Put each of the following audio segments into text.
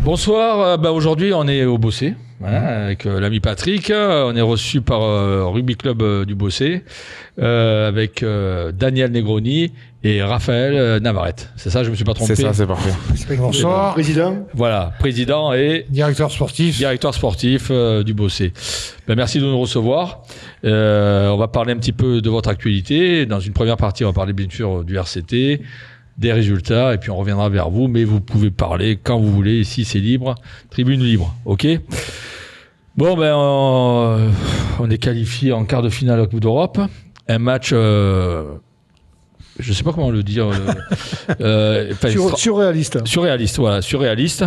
Bonsoir, aujourd'hui on est au Bossé, avec l'ami Patrick. On est reçu par Rugby Club du Bossé, avec Daniel Negroni et Raphaël Navarrete. C'est ça, je me suis pas trompé. C'est ça, c'est parfait. Bonsoir. Président. Voilà, président et Directeur sportif. Du Bossé. Merci de nous recevoir. On va parler un petit peu de votre actualité. Dans une première partie, on va parler bien sûr du RCT, des résultats, et puis on reviendra vers vous, mais vous pouvez parler quand vous voulez, ici c'est libre, tribune libre, ok. Bon, on est qualifié en quart de finale à la Coupe d'Europe, un match, je sais pas comment le dire, Surréaliste. Surréaliste,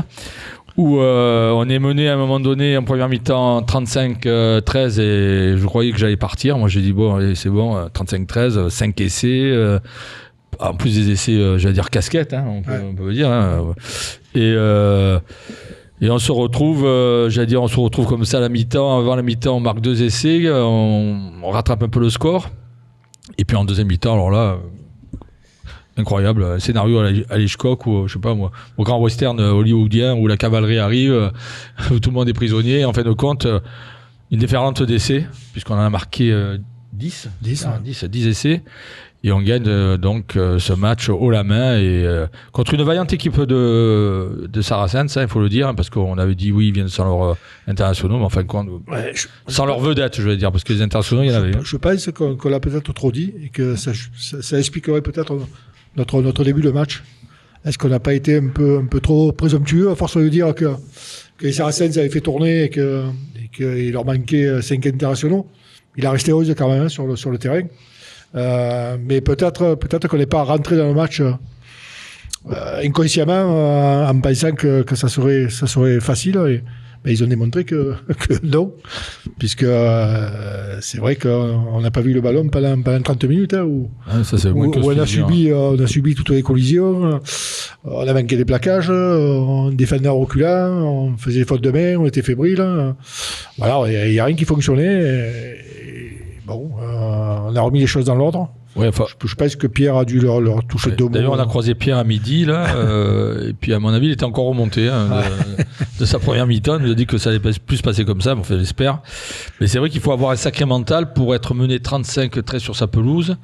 où on est mené à un moment donné en première mi-temps 35-13 et je croyais que j'allais partir. Moi j'ai dit bon, allez, c'est bon, 35-13, 5 essais, en plus des essais, j'allais dire casquette, on peut le dire. Et on se retrouve, on se retrouve comme ça à la mi-temps. Avant la mi-temps, on marque 2 essais, on rattrape un peu le score. Et puis en deuxième mi-temps, alors là, incroyable, un scénario à Hitchcock ou je sais pas moi, au grand western hollywoodien où la cavalerie arrive, où tout le monde est prisonnier. En fin de compte, une déferlante d'essais, puisqu'on en a marqué 10 essais. Et on gagne donc ce match haut la main et contre une vaillante équipe de Saracens, il faut le dire, parce qu'on avait dit oui, ils viennent sans leurs internationaux, mais en fin de compte, sans leurs vedettes, je veux dire, parce que les internationaux, il y en avait. Je pense qu'on l'a peut-être trop dit et que ça expliquerait peut-être notre début de match. Est-ce qu'on n'a pas été un peu trop présomptueux à force de dire que les Saracens avaient fait tourner et qu'il leur manquait 5 internationaux? Il a resté heureux quand même sur le terrain. Mais peut-être qu'on n'est pas rentré dans le match inconsciemment en pensant que ça serait facile. Mais ils ont démontré que non, puisque c'est vrai qu'on n'a pas vu le ballon pendant 30 minutes où on a subi toutes les collisions, on a manqué des plaquages, on défendait en reculant, on faisait des fautes de main, on était fébrile. Voilà, il n'y a rien qui fonctionnait. On a remis les choses dans l'ordre. Ouais, je pense que Pierre a dû leur toucher 2 mots. D'ailleurs, on a croisé Pierre à midi, là, et puis à mon avis, il était encore remonté de sa première mi-temps. Il nous a dit que ça allait plus se passer comme ça, enfin, j'espère. Mais c'est vrai qu'il faut avoir un sacré mental pour être mené 35-13 sur sa pelouse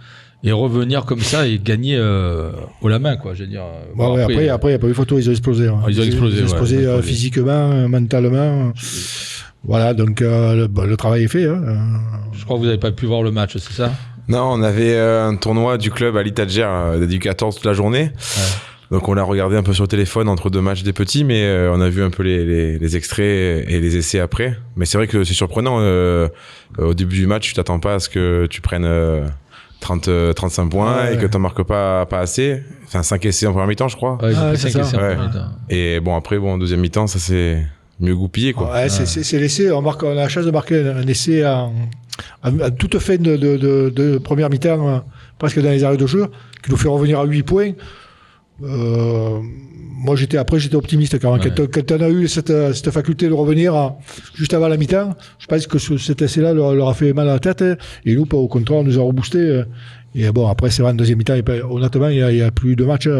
et revenir comme ça et gagner haut la main, quoi. Je veux dire. Après, il n'y a pas eu photo, ils ont explosé. Ils ont explosé physiquement, mentalement. Voilà, donc le travail est fait. Je crois que vous n'avez pas pu voir le match, c'est ça ? Non, on avait un tournoi du club à l'Itadjer du 14 toute la journée. Ouais. Donc on l'a regardé un peu sur le téléphone entre 2 matchs des petits, mais on a vu un peu les extraits et les essais après. Mais c'est vrai que c'est surprenant. Au début du match, tu t'attends pas à ce que tu prennes 35 points et que tu n'en marques pas assez. Enfin, 5 essais en première mi-temps, je crois. Ouais, 5 essais en première mi-temps. Et bon, après, en deuxième mi-temps, ça c'est mieux goupillé, quoi. C'est l'essai. On a la chance de marquer un essai à toute fin de première mi-temps, presque dans les arrêts de jeu, qui nous fait revenir à 8 points. Moi, j'étais optimiste quand même. Ouais. Quand on a eu cette faculté de revenir juste avant la mi-temps, je pense que cet essai-là leur a fait mal à la tête. Et nous, au contraire, on nous a reboosté. Et bon, après, c'est vrai, en deuxième mi-temps, honnêtement, il y a plus de match. Puis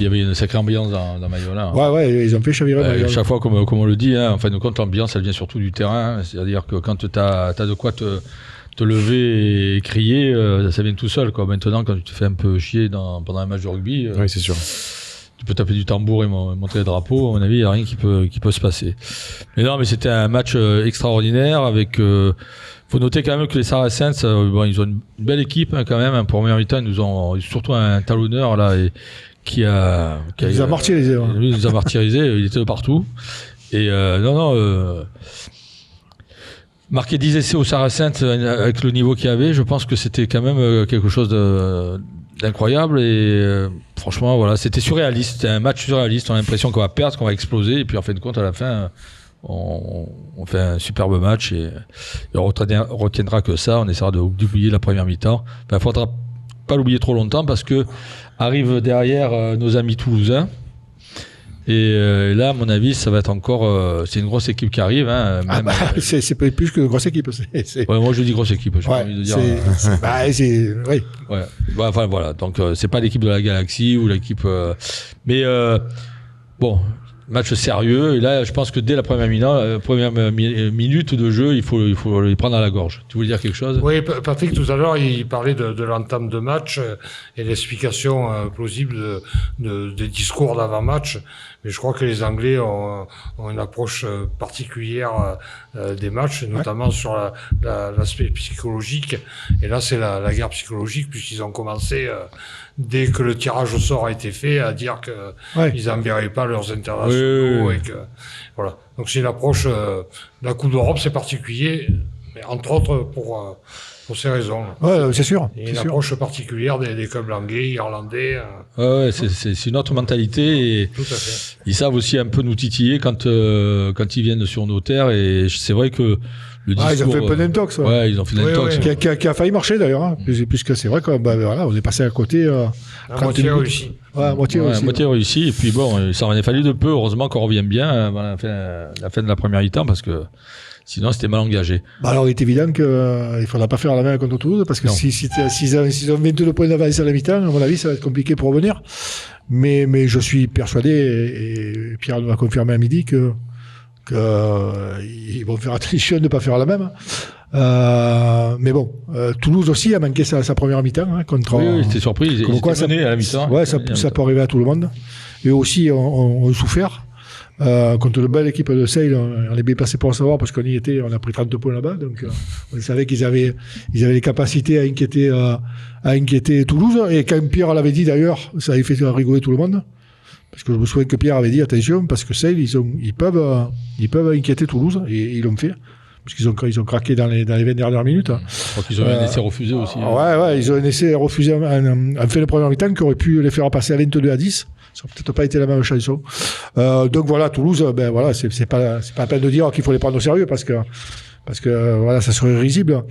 il y avait une sacrée ambiance dans Mayola. Ouais, ils ont fait chavirer Mayola. Chaque fois, comme on le dit, en fin de compte, l'ambiance, elle vient surtout du terrain. C'est-à-dire que quand tu as de quoi te lever et crier, ça vient tout seul, quoi. Maintenant, quand tu te fais un peu chier pendant un match de rugby, oui, c'est sûr. Tu peux taper du tambour et montrer le drapeau. À mon avis, il n'y a rien qui peut se passer. Mais non, mais c'était un match extraordinaire avec. Faut noter quand même que les Saracens, ils ont une belle équipe quand même. En première mi-temps, ils nous ont surtout un talonneur là qui nous a martyrisé. Lui, il nous a martyrisé. Il était de partout. Et marquer 10 essais aux Saracens avec le niveau qu'il y avait, je pense que c'était quand même quelque chose d'incroyable. Et franchement, voilà, c'était surréaliste. C'était un match surréaliste. On a l'impression qu'on va perdre, qu'on va exploser. Et puis en fin de compte, à la fin. On fait un superbe match et on retiendra que ça. On essaiera d'oublier la première mi-temps. Il faudra pas l'oublier trop longtemps parce que arrivent derrière nos amis toulousains. Et là, à mon avis, ça va être encore. C'est une grosse équipe qui arrive. C'est pas plus qu'une grosse équipe. Ouais, moi, je dis grosse équipe. J'ai envie de dire. Oui. Ouais. Enfin voilà. Donc, c'est pas l'équipe de la Galaxie ou l'équipe. Mais bon. match sérieux. Et là, je pense que dès la première minute de jeu, il faut les prendre à la gorge. Tu voulais dire quelque chose ? Oui, Patrick, tout à l'heure, il parlait de l'entame de match et l'explication plausible des discours d'avant-match. Mais je crois que les Anglais ont une approche particulière des matchs, notamment sur l'aspect psychologique. Et là, c'est la guerre psychologique, puisqu'ils ont commencé, dès que le tirage au sort a été fait, à dire qu'ils n'enverraient pas leurs internationaux. Oui. Et que, voilà. Donc c'est une approche, la Coupe d'Europe, c'est particulier, mais entre autres pour ces raisons. Ouais, c'est sûr. Et une approche particulière des clubs anglais, irlandais. Ouais, c'est une autre mentalité. Et tout à fait. ils savent aussi un peu nous titiller quand ils viennent sur nos terres. Et c'est vrai que le discours... ils ont fait un intox. Ouais, ils ont fait l'intox. Qui a failli marcher d'ailleurs. Hein, puisque c'est vrai qu'on on est passé à côté. À moitié réussi. Ouais, à moitié réussi. Moitié réussi. Et puis bon, ça en a fallu de peu. Heureusement qu'on revient bien avant la fin de la première mi-temps parce que sinon c'était mal engagé. Alors il est évident qu'il ne faudra pas faire la même contre Toulouse parce que s'ils ont 22 points d'avance à la mi-temps, à mon avis, ça va être compliqué pour revenir. Mais je suis persuadé, et Pierre nous a confirmé à midi, qu'ils vont faire attention de ne pas faire la même. Mais bon, Toulouse aussi a manqué sa première mi-temps contre. Oui, j'étais surpris. Ils étaient menés à la mi-temps. Ouais, ça peut arriver à tout le monde. Eux aussi ont souffert. Contre une belle équipe de Sale, on est bien passé pour le savoir parce qu'on y était, on a pris 30 points là-bas, donc on savait qu'ils avaient les capacités à inquiéter Toulouse. Et quand Pierre l'avait dit d'ailleurs, ça avait fait rigoler tout le monde. Parce que je me souviens que Pierre avait dit attention, parce que Sale, ils peuvent inquiéter Toulouse, et ils l'ont fait. Parce qu'ils ont craqué dans les 20 dernières minutes. Je crois qu'ils ont un essai refusé aussi. Ouais, ils ont un essai refusé en fin de première mi-temps qui aurait pu les faire passer à 22-10. Ça n'a peut-être pas été la même chanson. Donc voilà, Toulouse, c'est pas la peine de dire qu'il faut les prendre au sérieux parce que voilà, ça serait risible.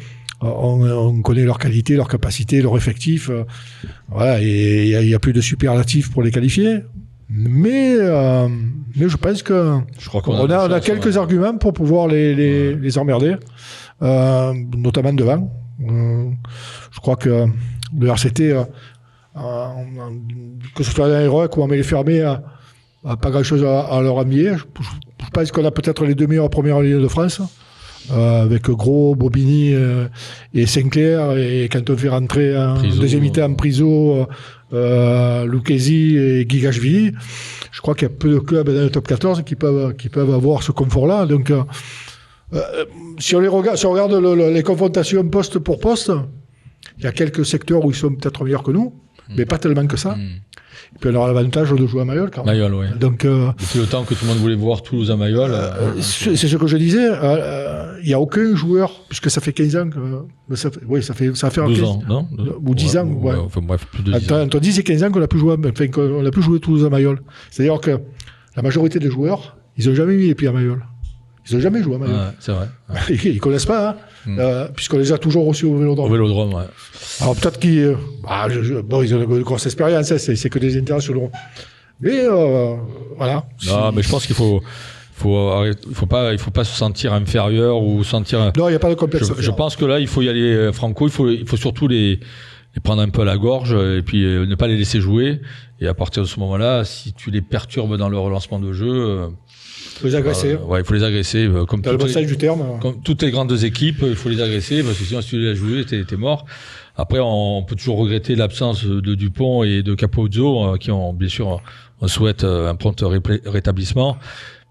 On connaît leur qualité, leur capacité, leur effectif. Voilà, et il y a plus de superlatifs pour les qualifier. Mais je pense que on a quelques arguments pour pouvoir les emmerder, notamment devant. Je crois que le RCT, que ce soit dans les rucks ou en mêlée fermée, a pas grand-chose à leur envier. Je pense qu'on a peut-être les deux meilleures premières lignes de France, avec Gros, Bobigny et Sinclair, et quand on fait rentrer en deuxième mi-temps Priso, Lucchesi et Guigashvili, je crois qu'il y a peu de clubs dans le top 14 qui peuvent avoir ce confort-là. Donc, si on regarde les confrontations poste pour poste, il y a quelques secteurs où ils sont peut-être meilleurs que nous, mais pas tellement que ça. Et puis on aura l'avantage de jouer à Mayol quand même. Mayol, oui. Donc, depuis le temps que tout le monde voulait voir Toulouse à Mayol. C'est ce que je disais. Il n'y a aucun joueur, puisque ça fait 15 ans que. Ça fait 12 ans, non ou 10 ans. Ouais. Enfin bref, plus de 10 ans. Entre 10 et 15 ans qu'on a pu jouer Toulouse à Mayol. C'est-à-dire que la majorité des joueurs, ils n'ont jamais mis les pieds à Mayol. Ils n'ont jamais joué à Mayol. C'est vrai. Ils ne connaissent pas, puisqu'on les a toujours reçus au Vélodrome. Au Vélodrome, ouais. Alors peut-être qu'ils ils ont une grosse expérience, hein, c'est que des internationaux. Mais voilà. Non, mais je pense qu'il faut pas se sentir inférieur ou sentir. Non, il n'y a pas de complexe. Je pense que là, il faut y aller franco. Il faut surtout les prendre un peu à la gorge et puis ne pas les laisser jouer. Et à partir de ce moment-là, si tu les perturbes dans le relancement de jeu. Il faut les agresser. Il faut les agresser. Comme toutes les grandes équipes, il faut les agresser parce que sinon, si tu les as joués, t'es mort. Après, on peut toujours regretter l'absence de Dupont et de Capozzo, qui ont, bien sûr, on souhaite un prompt rétablissement.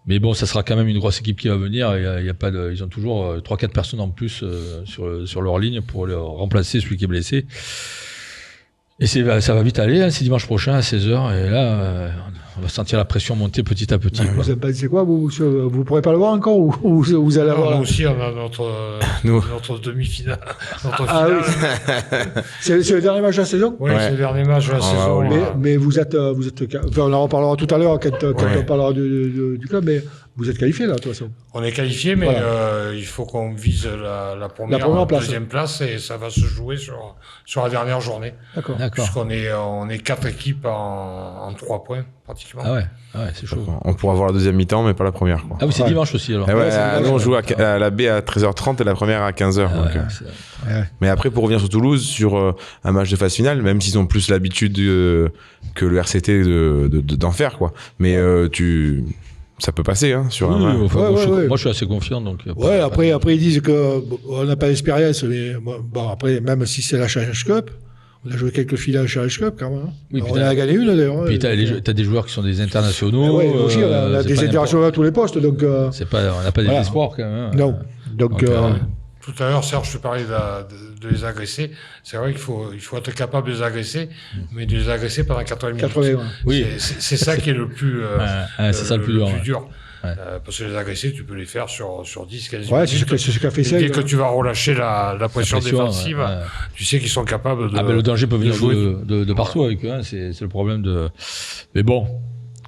Mais bon, ça sera quand même une grosse équipe qui va venir. Ils ont toujours 3-4 personnes en plus sur leur ligne pour remplacer celui qui est blessé. Et ça va vite aller, hein, c'est dimanche prochain à 16h, et là, on va sentir la pression monter petit à petit. Vous pensez quoi, vous pourrez pas le voir encore, ou vous allez avoir... Nous aussi, on a notre demi-finale, notre finale. Oui. c'est le dernier match de la saison? Oui, c'est le dernier match de la saison. Mais vous êtes enfin, on en reparlera tout à l'heure quand on parlera du club, mais vous êtes qualifié là, de toute façon. On est qualifié, mais il faut qu'on vise la première place, deuxième place, et ça va se jouer sur la dernière journée. D'accord. Puisqu'on est 4 équipes en 3 points, pratiquement. Ah ouais, c'est chaud. On pourra voir la deuxième mi-temps, mais pas la première, quoi. Ah oui, c'est dimanche aussi, alors. Nous, on joue à la B à 13h30 et la première à 15h. Mais après, pour revenir sur Toulouse, sur un match de phase finale, même s'ils ont plus l'habitude que le RCT d'en faire, quoi. Mais ça peut passer sur Oui, un. enfin, Ouais. moi, je suis assez confiant. Donc, Ouais, après ils disent qu'on n'a pas d'expérience, mais bon, après, même si c'est la Challenge Cup, on a joué quelques finales Challenge Cup quand même. Oui, on en a gagné une d'ailleurs. Puis t'as des joueurs qui sont des internationaux. Oui, aussi, on a c'est des pas internationaux à tous les postes, donc. on n'a pas des voilà. espoirs quand même. Non, donc. Tout à l'heure, Serge, je parlais de les agresser. C'est vrai qu'il faut être capable de les agresser, mais de les agresser pendant 80 minutes. 80, ouais. Oui. C'est ça qui est le plus, c'est ça le plus dur. Ouais. Parce que les agresser, tu peux les faire sur 10, 15 Ouais, minutes. c'est ce qu'a fait ça. Dès que tu vas relâcher la pression défensive, tu sais qu'ils sont capables de. Le danger peut venir jouer de partout avec eux. C'est le problème de. Mais bon,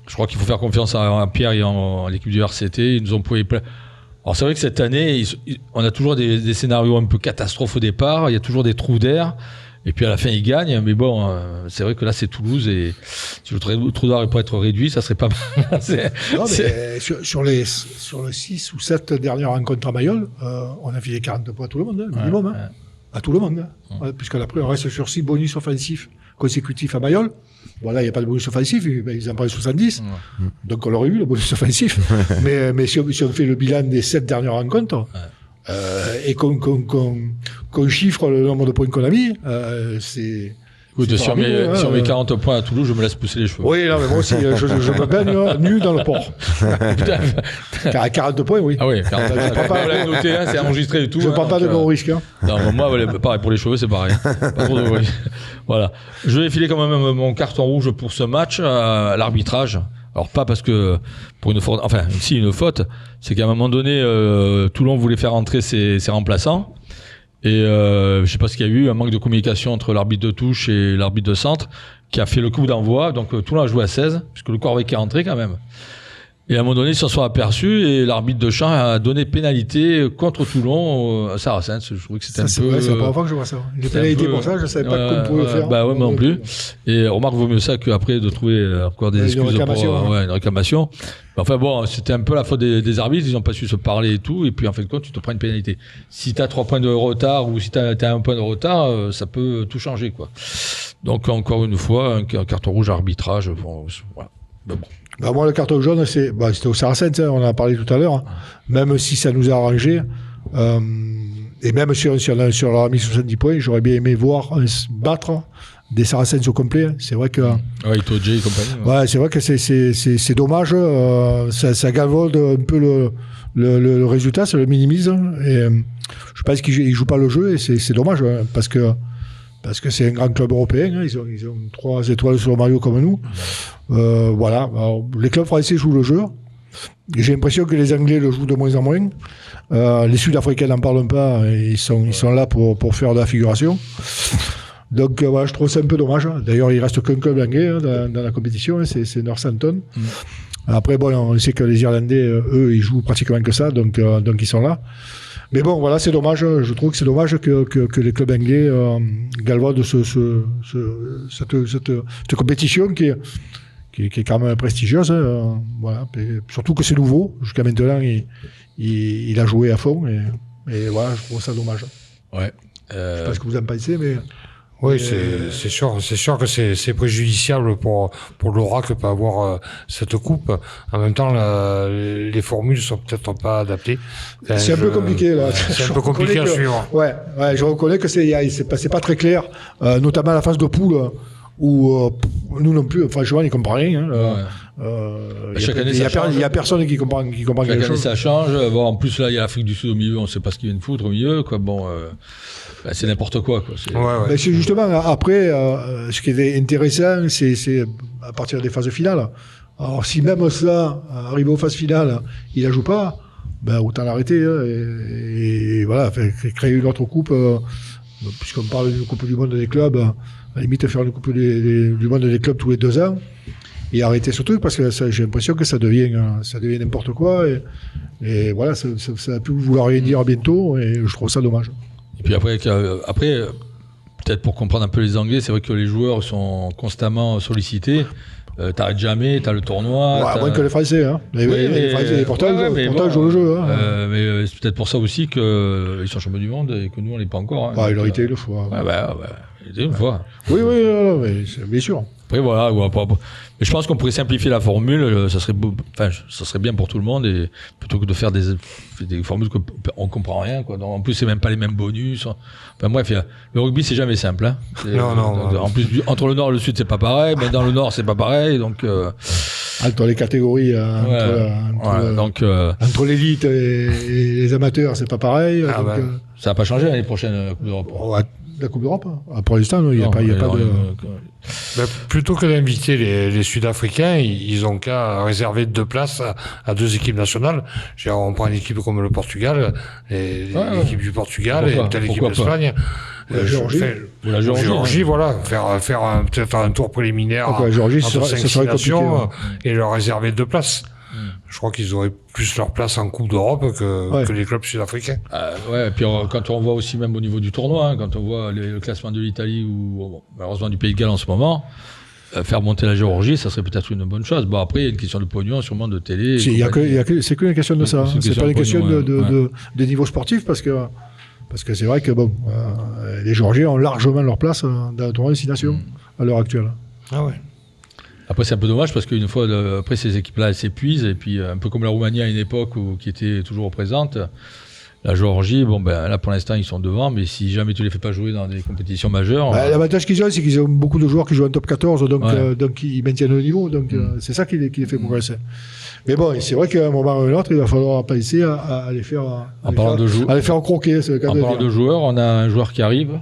je crois qu'il faut faire confiance à Pierre et en l'équipe du RCT. Ils nous ont prouvé plein. Alors c'est vrai que cette année, on a toujours des scénarios un peu catastrophes au départ. Il y a toujours des trous d'air. Et puis à la fin, ils gagnent. Mais bon, c'est vrai que là, c'est Toulouse. Et si le trou d'air pourrait être réduit, ça serait pas mal. Non, mais sur les 6 ou 7 dernières rencontres à Mayol, on a filé 40 points à tout le monde, minimum. À tout le monde. Puisque après, on reste sur 6 bonus offensifs consécutifs à Mayol. Voilà, il n'y a pas de bonus offensif, ils en prennent 70. Donc on l'aurait eu, le bonus offensif. mais si on fait le bilan des 7 dernières rencontres, et qu'on chiffre le nombre de points qu'on a mis, c'est... Écoute, si on met 40 points à Toulouse, je me laisse pousser les cheveux. Oui, non, mais moi aussi, je me baigne nu dans le port. À 40 points, oui. Ah oui, 40 points. On l'a noté, c'est enregistré et tout. Je ne prends pas de gros risques. Non, moi, pareil, pour les cheveux, c'est pareil. Pas trop de risques. Voilà. Je vais filer quand même mon carton rouge pour ce match à l'arbitrage. Alors pas parce que pour une faute, enfin si une faute, c'est qu'à un moment donné, Toulon voulait faire entrer ses remplaçants. Et je sais pas ce qu'il y a eu, un manque de communication entre l'arbitre de touche et l'arbitre de centre qui a fait le coup d'envoi. Donc Toulon a joué à 16, puisque le Corvée est rentré quand même. Et à un moment donné, ils s'en sont aperçus et l'arbitre de champ a donné pénalité contre Toulon à Saracens. Je trouvais que c'était un peu... C'est la première fois que je vois ça. J'ai pénalité pour ça, je ne savais pas qu'on pouvait le faire. Bah ouais, moi non plus. Et remarque, vaut mieux ça qu'après de trouver encore des excuses pour une réclamation. Enfin bon, c'était un peu la faute des arbitres, ils n'ont pas su se parler et tout, et puis en fin de compte, tu te prends une pénalité. Si tu as 3 points de retard ou si tu as 1 point de retard, ça peut tout changer, quoi. Donc encore une fois, un carton rouge arbitrage, bon, voilà. Mais bon. Bah moi, le carton jaune, c'était au Saracens, on en a parlé tout à l'heure, même si ça nous a arrangé, et même si on leur a mis 70 points, j'aurais bien aimé voir battre des Saracens au complet. C'est vrai que... Ouais, Itoje et compagnie. Ouais, c'est vrai que c'est dommage, ça galvaude un peu le résultat, ça le minimise, et je pense qu'ils jouent pas le jeu, et c'est dommage, parce que c'est un grand club européen, ils ont 3 étoiles sur le maillot comme nous. Voilà. Alors, les clubs français jouent le jeu. J'ai l'impression que les Anglais le jouent de moins en moins. Les Sud-Africains n'en parlent pas. Ils sont là pour faire de la figuration. Donc voilà, je trouve ça un peu dommage. D'ailleurs, il reste qu'un club anglais dans la compétition, c'est Northampton. Après, bon, on sait que les Irlandais, eux, ils jouent pratiquement que ça, donc ils sont là. Mais bon, voilà, c'est dommage. Je trouve que c'est dommage que les clubs anglais galvaudent cette compétition qui est quand même prestigieuse. Voilà. Et surtout que c'est nouveau. Jusqu'à maintenant, il a joué à fond. Et voilà, je trouve ça dommage. Ouais. Je ne sais pas ce que vous en pensez, mais... Oui, c'est sûr que c'est préjudiciable pour l'aura que peut avoir cette coupe. En même temps, les formules sont peut-être pas adaptées. C'est un peu compliqué, là. C'est un peu compliqué à suivre. Ouais, je reconnais que c'est pas très clair, notamment la phase de poule, où nous non plus, franchement, on n'y comprend rien. Il y a personne qui comprend quelque chose. Chaque année, ça change. Bon, en plus, là, il y a l'Afrique du Sud au milieu, on ne sait pas ce qu'ils viennent foutre au milieu, quoi. Bon, c'est n'importe quoi. Ben, c'est justement, après, ce qui est intéressant, c'est à partir des phases finales. Alors, si même ça, arrivé aux phases finales, il la joue pas, ben, autant l'arrêter, et voilà, créer une autre coupe, puisqu'on parle d'une coupe du monde des clubs, à la limite faire une coupe du monde des clubs tous les 2 ans, et arrêter ce truc, parce que j'ai l'impression que ça devient n'importe quoi, et voilà, ça va plus vouloir rien dire bientôt, et je trouve ça dommage. Et puis après, peut-être pour comprendre un peu les Anglais, c'est vrai que les joueurs sont constamment sollicités. T'arrêtes jamais, t'as le tournoi. Ouais, moins que les Français, hein. Les Français, pourtant, ils jouent le jeu. Hein. Mais c'est peut-être pour ça aussi qu'ils sont champions du monde et que nous, on n'est pas encore. Hein. Il aurait été une fois. Il a été une fois. Oui, mais bien sûr. Après, voilà. Mais je pense qu'on pourrait simplifier la formule. Ça serait bien pour tout le monde, et plutôt que de faire des formules qu'on comprend rien, quoi. Donc, en plus, c'est même pas les mêmes bonus. Enfin bref, le rugby, c'est jamais simple. Hein. Non. En plus, entre le nord et le sud, c'est pas pareil. Mais dans le nord, c'est pas pareil. Donc entre les catégories, entre l'élite et les amateurs, c'est pas pareil. Ça va pas changer l'année prochaine, la Coupe d'Europe. La Coupe d'Europe, pour l'instant, il n'y a pas de. Plutôt que d'inviter les Sud-Africains, ils ont qu'à réserver 2 places à 2 équipes nationales. On prend une équipe comme le Portugal, l'équipe du Portugal, et peut-être l'équipe d'Espagne. La Géorgie, voilà, faire peut-être un tour préliminaire la Géorgie, entre 5 nations, compliqué, et leur réserver 2 places. Je crois qu'ils auraient plus leur place en Coupe d'Europe que les clubs sud-africains. Et puis quand on voit aussi même au niveau du tournoi, quand on voit le classement de l'Italie ou malheureusement du Pays de Galles en ce moment, faire monter la Géorgie, ça serait peut-être une bonne chose. Bon, après, il y a une question de pognon, sûrement de télé. C'est qu'une question de ça. C'est pas une question de niveau sportif, parce que c'est vrai que les Géorgiens ont largement leur place dans le tournoi des 6 nations à l'heure actuelle. Ah ouais. Après, c'est un peu dommage parce qu'une fois, après, ces équipes-là, elles s'épuisent. Et puis, un peu comme la Roumanie à une époque qui était toujours présente, la Géorgie, là, pour l'instant, ils sont devant. Mais si jamais tu les fais pas jouer dans des compétitions majeures. L'avantage qu'ils ont, c'est qu'ils ont beaucoup de joueurs qui jouent en top 14, donc ils maintiennent le niveau. Donc, c'est ça qui les fait progresser. Mais bon, c'est vrai qu'à un moment ou à un autre, il va falloir penser à les faire en croquer. En parlant de joueurs, on a un joueur qui arrive,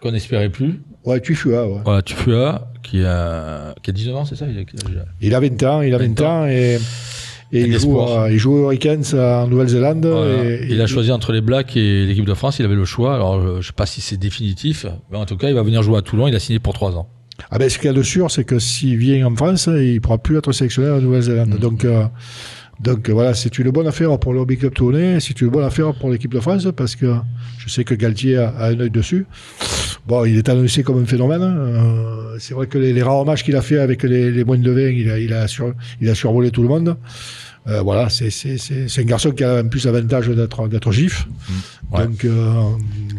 qu'on n'espérait plus. Ouais, Tufua. Ouais. Voilà, Tufua, qui a 19 ans, c'est ça? Il a 20 ans, et il joue au Hurricanes en Nouvelle-Zélande. Voilà. Il a choisi entre les Blacks et l'équipe de France, il avait le choix. Alors, je ne sais pas si c'est définitif, mais en tout cas, il va venir jouer à Toulon, il a signé pour 3 ans. Ce qu'il y a de sûr, c'est que s'il vient en France, il ne pourra plus être sélectionné en Nouvelle-Zélande. Donc voilà, c'est une bonne affaire pour le Rugby Club Toulonnais, c'est une bonne affaire pour l'équipe de France, parce que je sais que Galtier a un œil dessus. Bon, il est annoncé comme un phénomène. C'est vrai que les rares matchs qu'il a fait avec les moins de 20, il a survolé tout le monde. Voilà, c'est un garçon qui a en plus l'avantage d'être GIF. Donc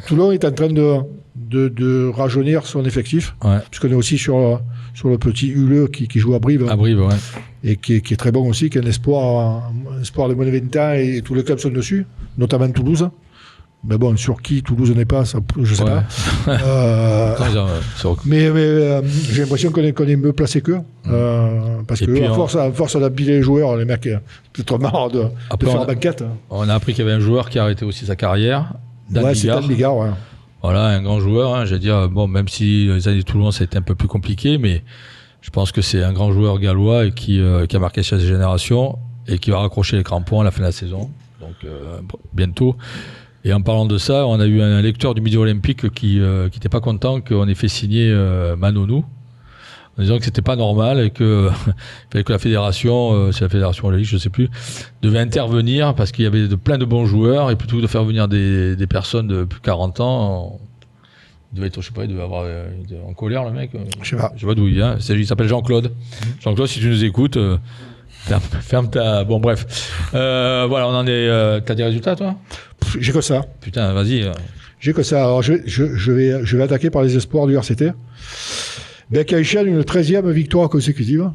Toulon est en train de rajeunir son effectif, puisqu'on est aussi sur le petit Huleux qui joue à Brive. À Brive, ouais. Et qui est très bon aussi, qui est un espoir de moins de 20 ans, et tous les clubs sont dessus, notamment Toulouse. Mais bon, sur qui Toulouse n'est pas, ça, je ne sais pas. Mais j'ai l'impression qu'on est mieux placé qu'eux. Parce que à force d'appuyer les joueurs, les mecs, peut-être marre de faire banquette. On a appris qu'il y avait un joueur qui a arrêté aussi sa carrière. C'est Dan Bigard, ouais. Voilà, un grand joueur. Je veux dire, même si les années de Toulon, ça a été un peu plus compliqué, mais je pense que c'est un grand joueur gallois et qui a marqué sa génération et qui va raccrocher les crampons à la fin de la saison. Donc, bientôt. Et en parlant de ça, on a eu un lecteur du Midi Olympique qui n'était pas content qu'on ait fait signer Manonou, en disant que c'était pas normal et que fallait que la fédération, c'est la fédération de la Ligue, je sais plus, devait intervenir parce qu'il y avait plein de bons joueurs, et plutôt que de faire venir des personnes de plus de 40 ans, il devait être, je sais pas, il devait avoir en colère le mec. Je sais pas d'où il vient. Il s'appelle Jean-Claude. Jean-Claude, si tu nous écoutes, ferme ta. Bon, bref. Voilà, on en est. T'as des résultats, toi? J'ai que ça. Putain, vas-y. J'ai que ça. Alors, je vais attaquer par les espoirs du RCT. Qui enchaîne une 13e victoire consécutive.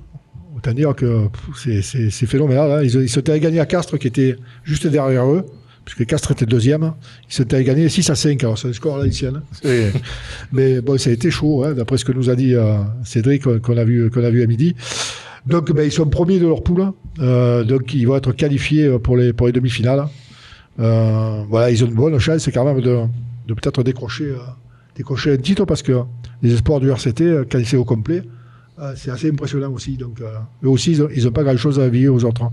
Autant dire que c'est phénoménal. Hein. Ils s'étaient gagnés à Castres, qui était juste derrière eux, puisque Castres était 2e. Ils s'étaient gagnés 6-5. Alors, c'est un score à l'ancienne. Mais bon, ça a été chaud, hein, d'après ce que nous a dit Cédric, qu'on a vu à midi. Donc, ils sont premiers de leur poule. Donc, ils vont être qualifiés pour les demi-finales. Voilà, ils ont une bonne chance quand même de peut-être décrocher un titre, parce que les espoirs du RCT, quand c'est au complet, c'est assez impressionnant aussi. Donc, eux aussi, ils n'ont pas grand-chose à envier aux autres.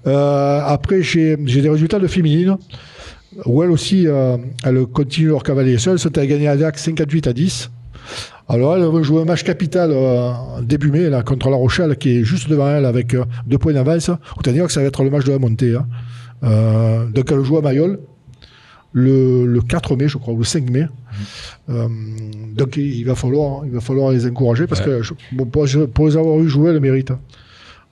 Après, j'ai des résultats de féminines, où elles aussi, elles continuent leur cavalier seul. C'était gagné à Dax 58-10. Alors, elles vont jouer un match capital début mai là, contre La Rochelle, qui est juste devant elles avec 2 points d'avance. Autant dire que ça va être le match de la montée. Hein. Donc, elles jouent à Mayol le 4 mai, je crois, ou le 5 mai. Donc, il va falloir les encourager, parce que pour les avoir eu jouer, elles le méritent.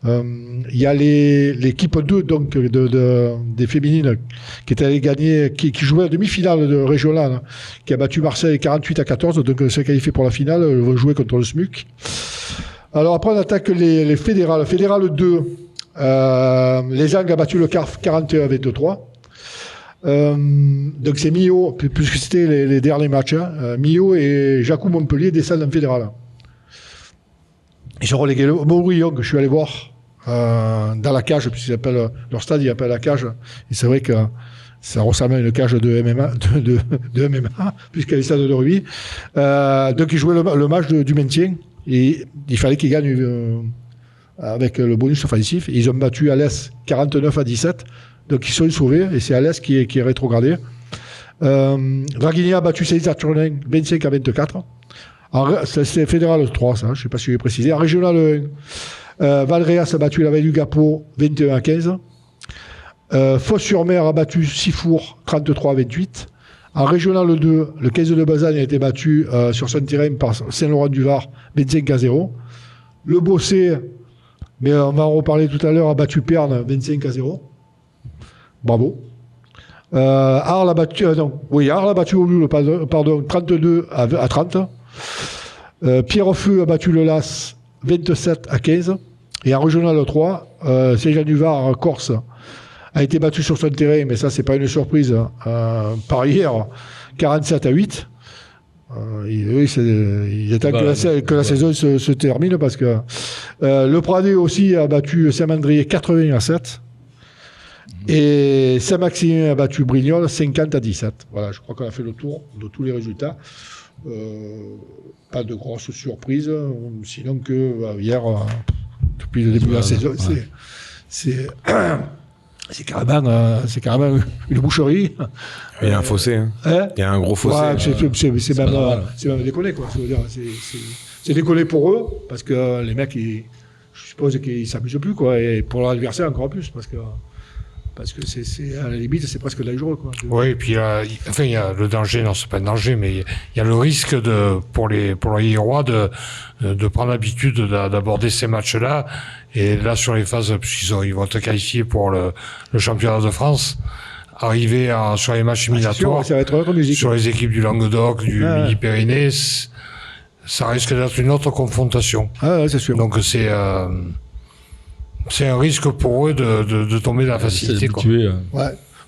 Il y a l'équipe 2 donc, des féminines qui est allée gagner, qui jouait la demi-finale de régionale, qui a battu Marseille 48-14, donc s'est qualifié pour la finale. Elles vont jouer contre le SMUC. Alors après, on attaque les fédérales. Fédérale 2, les Angles a battu le CARF 41-23. Donc c'est Millau, puisque c'était les derniers matchs, Millau et Jacou Montpellier descendent en fédéral. Ils sont relégués. Morillon, que je suis allé voir dans la cage, puisqu'ils appellent leur stade, ils appellent la cage. Et c'est vrai que ça ressemble à une cage de MMA, de MMA, puisqu'il y a les stades de rugby. Donc ils jouaient le match du maintien. Et il fallait qu'ils gagnent avec le bonus offensif. Ils ont battu Alès 49-17. Donc ils sont sauvés. Et c'est Alès qui est rétrogradé. Draguignan a battu Saint-Saturnin 25-24. C'est fédéral 3, ça, je ne sais pas si je l'ai précisé. En régional 1, Valréas a battu la Vallée du Gapot 21-15. Fos-sur-Mer a battu Sifour 33-28. En régional 2, le 15 de Bazagne a été battu sur son terrain par Saint-Laurent-du-Var 25-0. Le Bossé, mais on va en reparler tout à l'heure, a battu Perne 25-0. Bravo. Arles a battu, Arles a battu Oulu, pardon, 32-30. Pierrefeu a battu le Las 27-15. Et en régional 3, Saint-Jean-du-Var, Corse, a été battu sur son terrain, mais ça, c'est pas une surprise, par hier, 47-8. Il attend que la saison se termine parce que le Pradé aussi a battu Saint-Mandrier 80-7. Et Saint-Maximin a battu Brignoles 50-17. Voilà, je crois qu'on a fait le tour de tous les résultats. Pas de grosses surprises, sinon que hier, depuis le début de la saison, c'est carrément une boucherie. Il y a un fossé. Hein. Il y a un gros fossé. Ouais, c'est même déconné, quoi. C'est déconné pour eux, parce que les mecs, je suppose qu'ils ne s'amusent plus, quoi. Et pour l'adversaire, encore plus, parce que c'est à la limite, c'est presque dangereux, quoi. Oui, et puis il y a le danger, non, c'est pas un danger, mais il y a le risque pour les Hiérois de prendre l'habitude d'aborder ces matchs-là. Et là, sur les phases, puisqu'ils vont être qualifiés pour le championnat de France, arriver sur les matchs éliminatoires, ça va être autre musique, sur les équipes du Languedoc, du Midi-Pyrénées, ça risque d'être une autre confrontation. Ah, c'est sûr. Donc c'est un risque pour eux de tomber dans la facilité, quoi.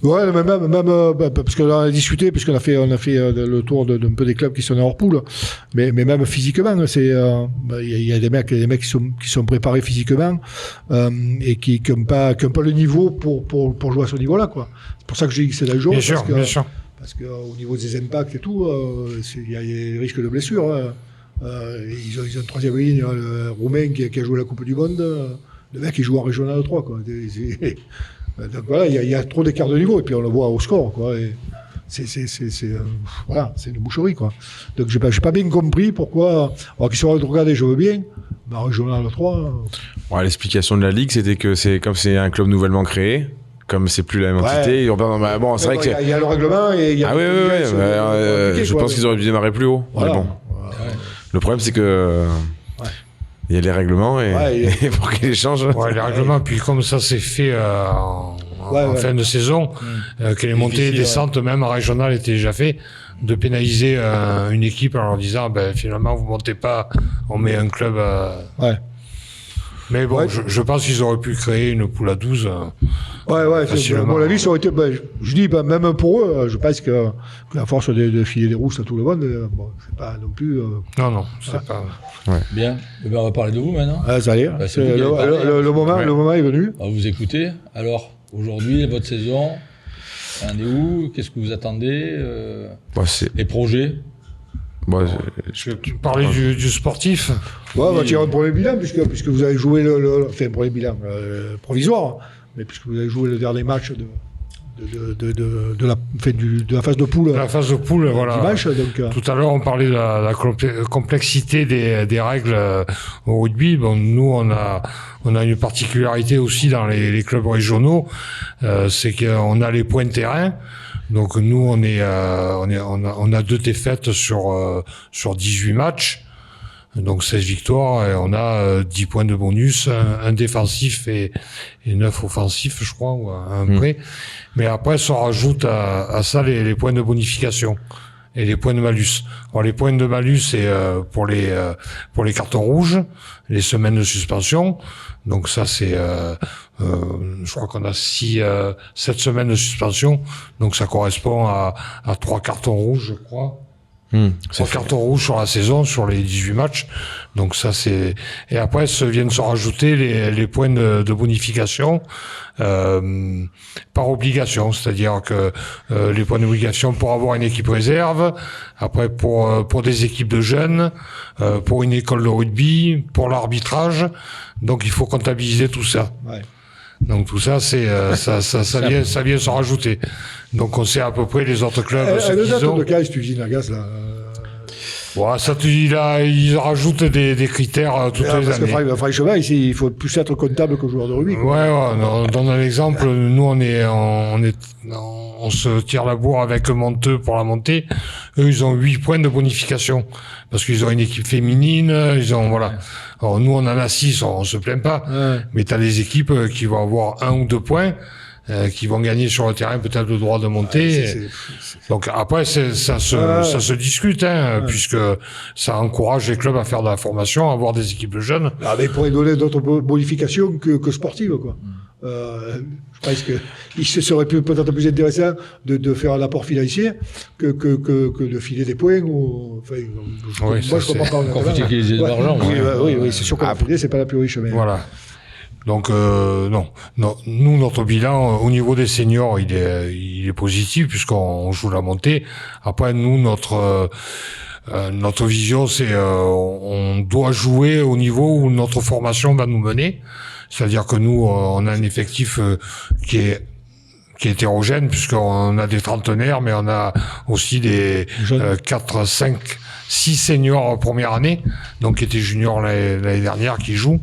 Ouais, même parce que là, on a discuté, puisqu'on a fait le tour d'un peu des clubs qui sont hors poule, mais même physiquement, il y a des mecs qui sont préparés physiquement et qui n'ont pas le niveau pour jouer à ce niveau-là, quoi. C'est pour ça que je dis que c'est dangereux. Bien sûr. Parce qu'au niveau des impacts et tout, il y a des risques de blessures. Ils ont une troisième ligne, le Roumain qui a joué la Coupe du Monde. Le mec, il joue en régional 3, quoi. Donc voilà, il y a trop d'écart de niveau, et puis on le voit au score, quoi. Et c'est une boucherie, quoi. Donc j'ai pas bien compris pourquoi, alors qu'ils sont regardés, je veux bien, mais en régional 3. Ouais, l'explication de la Ligue, c'était que comme c'est un club nouvellement créé, comme c'est plus la même entité, bon, c'est vrai que il y a le règlement et il y a. Ah oui, je pense qu'ils auraient dû démarrer plus haut. Voilà. Mais bon. Le problème, c'est que. Il y a les règlements et pour qu'ils les changent. Ouais, les règlements, puis comme ça s'est fait en fin de saison, que les montées et descentes, même en régional, étaient déjà fait, de pénaliser une équipe en leur disant, finalement, vous montez pas, on met un club. Mais bon, je pense qu'ils auraient pu créer une poule à 12. Mon avis, ça aurait été. Je dis, même pour eux, je pense que la force de filer des rousses à tout le monde, c'est pas non plus. Non, c'est pas. Ouais. Bien. On va parler de vous maintenant. Ça y est. Le moment est venu. On va vous écouter. Alors, aujourd'hui, votre saison, on est où? Qu'est-ce que vous attendez? Les projets? Tu parlais du sportif. On va tirer un premier bilan, puisque vous avez joué un premier bilan provisoire, mais puisque vous avez joué le dernier match de la phase de poule. La phase de poule, voilà. Dimanche, donc, tout à l'heure, on parlait de la complexité des règles au rugby. Bon, nous, on a une particularité aussi dans les clubs régionaux, c'est qu'on a les points de terrain. Donc nous, on a 2 défaites sur 18 matchs. Donc 16 victoires, et on a 10 points de bonus, un défensif et 9 offensifs, je crois, ou un prêt. Mais après, ça rajoute à ça les points de bonification. et les points de malus. Alors les points de malus, c'est pour les cartons rouges, les semaines de suspension. Donc ça, c'est je crois qu'on a 7 semaines de suspension. Donc ça correspond à 3 cartons rouges, je crois. 3 cartons rouges sur la saison, sur les 18 matchs. Donc ça, c'est... Et après, viennent se rajouter les points de bonification par obligation. C'est-à-dire que les points d'obligation pour avoir une équipe réserve, après pour des équipes de jeunes, pour une école de rugby, pour l'arbitrage. Donc il faut comptabiliser tout ça. Ouais. Donc tout ça, c'est ça vient se rajouter. Donc on sait à peu près les autres clubs. De cas, tu usines à gaz là. Bon, ça, ils rajoutent des critères toutes les années. Parce que franchement, il faut plus être comptable que joueur de rugby. Ouais, dans un exemple, nous on se tire la bourre avec Monteux pour la montée. Eux, ils ont 8 points de bonification. Parce qu'ils ont une équipe féminine, voilà. Alors nous, on en a 6, on se plaint pas. Ouais. Mais t'as des équipes qui vont avoir 1 ou 2 points, qui vont gagner sur le terrain peut-être le droit de monter. Donc après, ça se discute, puisque ça encourage les clubs à faire de la formation, à avoir des équipes de jeunes. Ah, mais il pourrait donner d'autres bonifications que sportives, quoi. Je pense qu'il serait peut-être plus intéressant de faire un apport financier que de filer des points. Enfin, moi, je comprends pas. Qu'on fait utiliser de l'argent. Oui, c'est sûr que c'est pas la plus riche. Mais... Voilà. Donc non, nous notre bilan au niveau des seniors il est positif puisqu'on joue la montée. Après nous notre vision c'est on doit jouer au niveau où notre formation va nous mener. C'est-à-dire que nous on a un effectif qui est hétérogène puisqu'on a des trentenaires mais on a aussi des 4, 5, 6 seniors première année donc qui étaient juniors l'année dernière qui jouent.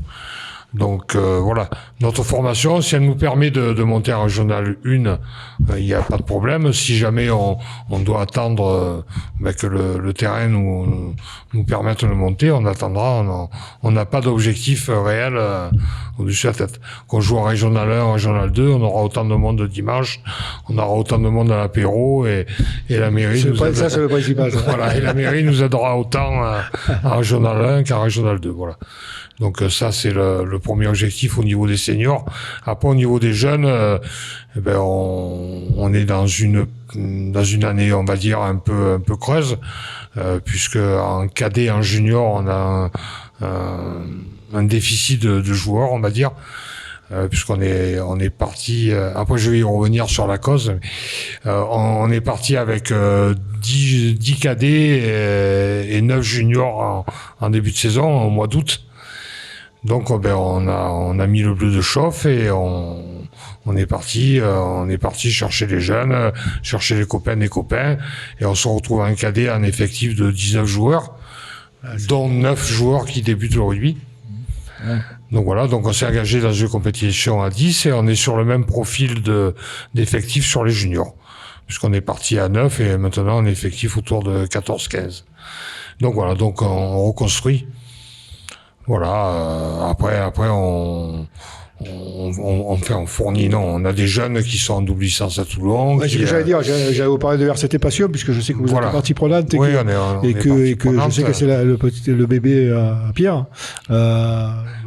Donc voilà, notre formation, si elle nous permet de monter en régional 1, il n'y a pas de problème. Si jamais on doit attendre que le terrain nous permette de monter, on attendra. On n'a pas d'objectif réel au-dessus de la tête. Qu'on joue en régional 1, en régional 2, on aura autant de monde dimanche, on aura autant de monde à l'apéro et la mairie c'est le principal. Voilà, et la mairie nous aidera autant en régional 1 qu'en régional 2. Voilà. Donc ça c'est le premier objectif au niveau des seniors. Après au niveau des jeunes, on est dans une année on va dire un peu creuse puisque en cadet en junior on a un déficit de joueurs on va dire. Puisqu'on est parti après je vais y revenir sur la cause on est parti avec 10 cadets et 9 juniors en début de saison au mois d'août. Donc on a mis le bleu de chauffe et on est parti chercher les jeunes, chercher les copains des copains et on se retrouve en cadet en effectif de 19 joueurs dont 9 joueurs qui débutent le rugby. Ouais. Donc voilà, donc on s'est engagé dans une compétition à 10 et on est sur le même profil d'effectifs sur les juniors. Puisqu'on est parti à 9 et maintenant on est effectif autour de 14-15. Donc voilà, donc on reconstruit. Voilà, après on fournit, non, on a des jeunes qui sont en double licence à Toulon. Ouais, j'allais vous parler de RCT Passion, puisque je sais que vous êtes partie prenante et que je sais que c'est le bébé à Pierre.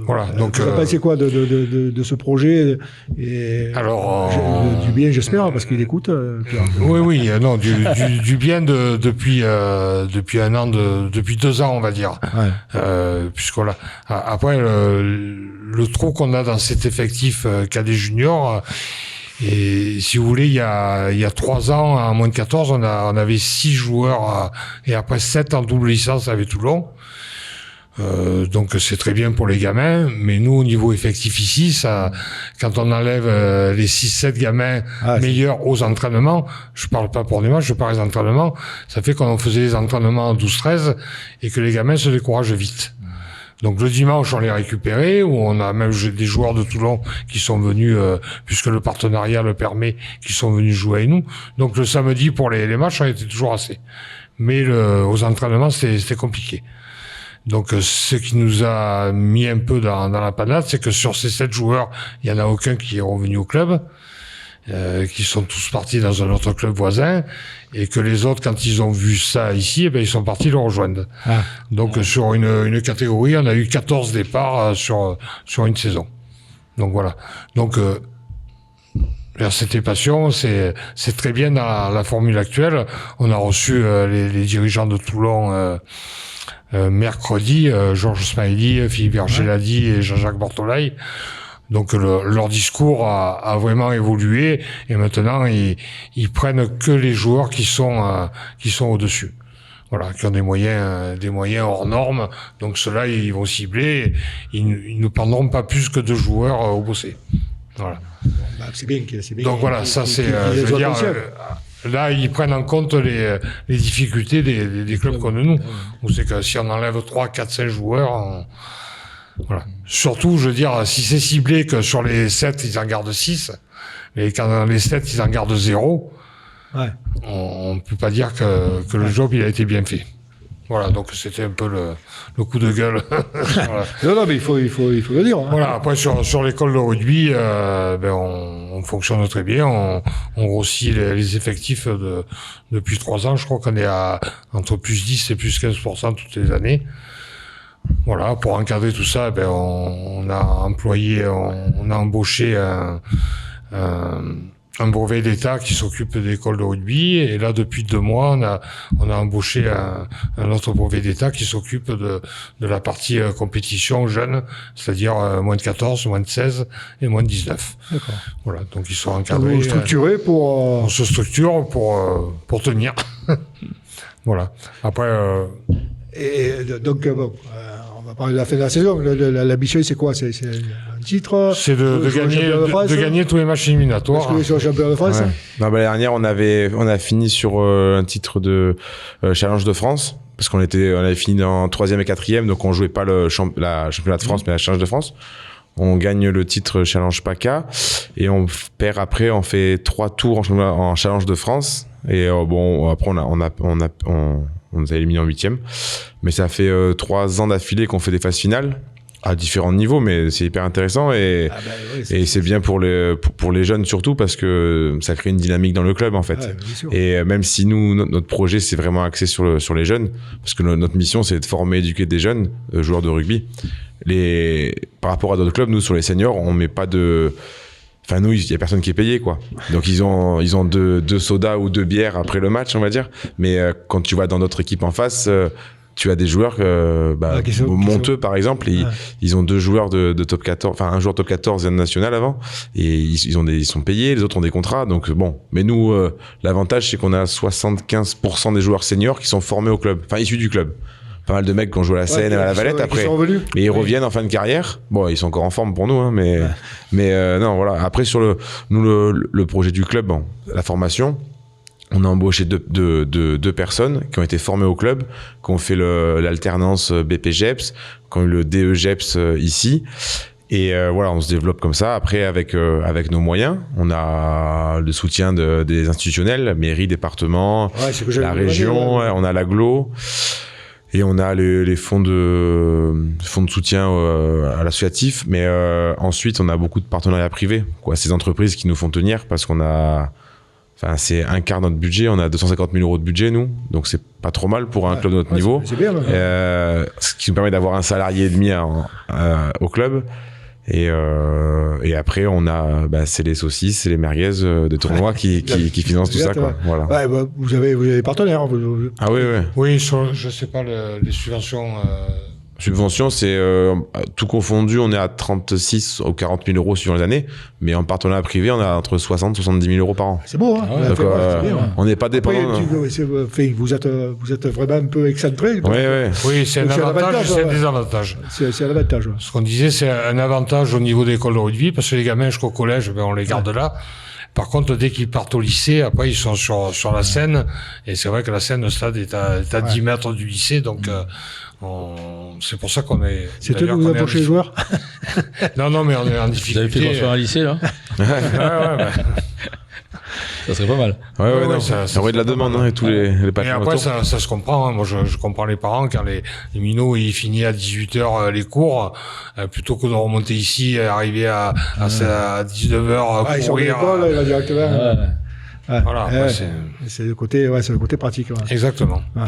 Voilà, donc. Vous pensez quoi de ce projet et alors, du bien, j'espère, parce qu'il écoute, Pierre. Oui, non, du bien depuis 1 an, depuis 2 ans, on va dire. Ouais. Puisque voilà. Après, le trou qu'on a dans cet effectif cadet junior, et si vous voulez, il y a 3 ans, en moins de 14, on avait 6 joueurs et après 7 en double licence avec Toulon. Donc c'est très bien pour les gamins, mais nous au niveau effectif ici, quand on enlève les 6-7 gamins meilleurs aux entraînements, je parle pas pour des matchs, je parle des entraînements, ça fait qu'on faisait les entraînements en 12-13 et que les gamins se découragent vite. Donc le dimanche on les récupérait, où on a même des joueurs de Toulon qui sont venus, puisque le partenariat le permet, qui sont venus jouer avec nous. Donc le samedi pour les matchs on était toujours assez. Mais aux entraînements c'était compliqué. Donc ce qui nous a mis un peu dans la panade, c'est que sur ces 7 joueurs, il y en a aucun qui est revenu au club. qui sont tous partis dans un autre club voisin, et que les autres, quand ils ont vu ça ici, eh ben, ils sont partis le rejoindre. Donc sur une catégorie, on a eu 14 départs sur une saison. Donc voilà. Donc c'était passion, c'est très bien dans la formule actuelle. On a reçu les dirigeants de Toulon mercredi, Georges Smiley, Philippe Bergeladi et Jean-Jacques Bortolaï. Donc leur discours a vraiment évolué, et maintenant ils prennent que les joueurs qui sont au-dessus. Voilà, qui ont des moyens hors normes. Donc ceux-là, ils vont cibler. Ils ne prendront pas plus que 2 joueurs au Bossé. Voilà. C'est bien. Donc voilà, ça c'est, je veux dire, là ils prennent en compte les difficultés des clubs comme nous. Où c'est que si on enlève 3, 4, 5 joueurs, voilà. Surtout, je veux dire, si c'est ciblé que sur les 7, ils en gardent 6, et quand dans les 7, ils en gardent 0, on ne peut pas dire que le job il a été bien fait. Voilà, donc c'était un peu le coup de gueule. Voilà. Non, mais il faut le dire. Hein. Voilà, après sur l'école de rugby, on fonctionne très bien, on grossit les effectifs depuis 3 ans. Je crois qu'on est à entre plus 10 et plus 15% toutes les années. Voilà, pour encadrer tout ça, on a embauché un brevet d'État qui s'occupe des écoles de rugby, et là depuis 2 mois on a embauché un autre brevet d'État qui s'occupe de la partie compétition jeune, c'est-à-dire moins de 14, moins de 16 et moins de 19. D'accord. Voilà, donc ils sont encadrés. Structurés pour... On se structure pour tenir. Voilà. Après... Donc, on va parler de la fin de la saison. L'ambition, c'est quoi? C'est un titre? C'est de gagner tous les matchs éliminatoires. Parce que sur le championnat de France. Ouais. Non, l'année dernière, on a fini sur un titre de Challenge de France, parce on avait fini en 3e et 4e, donc on jouait pas la championnat de France, mais la Challenge de France. On gagne le titre Challenge PACA, et on perd après, on fait 3 tours en Challenge de France, et après on nous a éliminés en 8e. Mais ça fait 3 ans d'affilée qu'on fait des phases finales à différents niveaux, mais c'est hyper intéressant, et c'est bien pour les jeunes surtout, parce que ça crée une dynamique dans le club en fait. Et même si notre projet c'est vraiment axé sur les jeunes, parce que notre mission c'est de former, éduquer des jeunes joueurs de rugby. Par rapport à d'autres clubs, nous sur les seniors, on met pas de... Enfin, nous, il y a personne qui est payé, quoi. Donc, ils ont 2 sodas ou 2 bières après le match, on va dire. Mais quand tu vas dans notre équipe en face, tu as des joueurs Monteux, par exemple, ils ont 2 joueurs de top 14, enfin un joueur top 14 et un national avant, et ils sont payés, les autres ont des contrats. Donc bon, mais nous, l'avantage c'est qu'on a 75% des joueurs seniors qui sont formés au club, enfin issus du club. Pas mal de mecs qui ont joué à la Seine et à la Valette après, mais ils reviennent en fin de carrière. Bon, ils sont encore en forme pour nous, hein, mais non, voilà. Après sur le projet du club, la formation, on a embauché 2 personnes qui ont été formées au club, qui ont fait l'alternance BP-GEPS, qui ont eu le DE-GEPS ici. Et voilà, on se développe comme ça. Après, avec nos moyens, on a le soutien des institutionnels, mairie, département, la région, on a l'agglo. Et on a les fonds de soutien à l'associatif, mais ensuite on a beaucoup de partenariats privés, quoi. Ces entreprises qui nous font tenir, parce qu'on a, enfin c'est un quart de notre budget, on a 250 000 € de budget nous, donc c'est pas trop mal pour un club de notre niveau. C'est bien, ce qui nous permet d'avoir un salarié et demi au club. Et après on a c'est les saucisses, c'est les merguez des tournois qui financent tout ça, quoi. Voilà. Vous avez des partenaires. Ah oui. Oui, je sais pas les subventions. Subvention, c'est tout confondu, on est à 36 ou 40 000 € suivant les années, mais en partenariat privé, on a entre 60 et 70 000 € par an. C'est beau, hein. Donc, on n'est pas dépendant. Vous êtes vraiment un peu excentré. Oui, c'est un avantage, c'est un désavantage. C'est un avantage. Ce qu'on disait, c'est un avantage au niveau des écoles de rugby, parce que les gamins jusqu'au collège, on les garde là. Par contre, dès qu'ils partent au lycée, après, ils sont sur la Seine, et c'est vrai que la Seine, le stade est à 10 mètres du lycée, donc c'est pour ça qu'on est... C'est toi qui vous approchez les joueurs? Non, mais on est en difficulté. Vous avez fait construire un lycée, là? Ouais. Ça serait pas mal. Ouais, non, ça aurait de la demande, hein, et tous les Et patrons après, autour. ça se comprend. Hein. Moi, je comprends les parents quand les minots ils finissent à 18h les cours, plutôt que de remonter ici, arriver à 19h Ils sont à courir. l'école, il va directement. Ouais. Voilà, Ouais, ouais, c'est le côté, c'est le côté pratique. Ouais. Exactement. Ouais.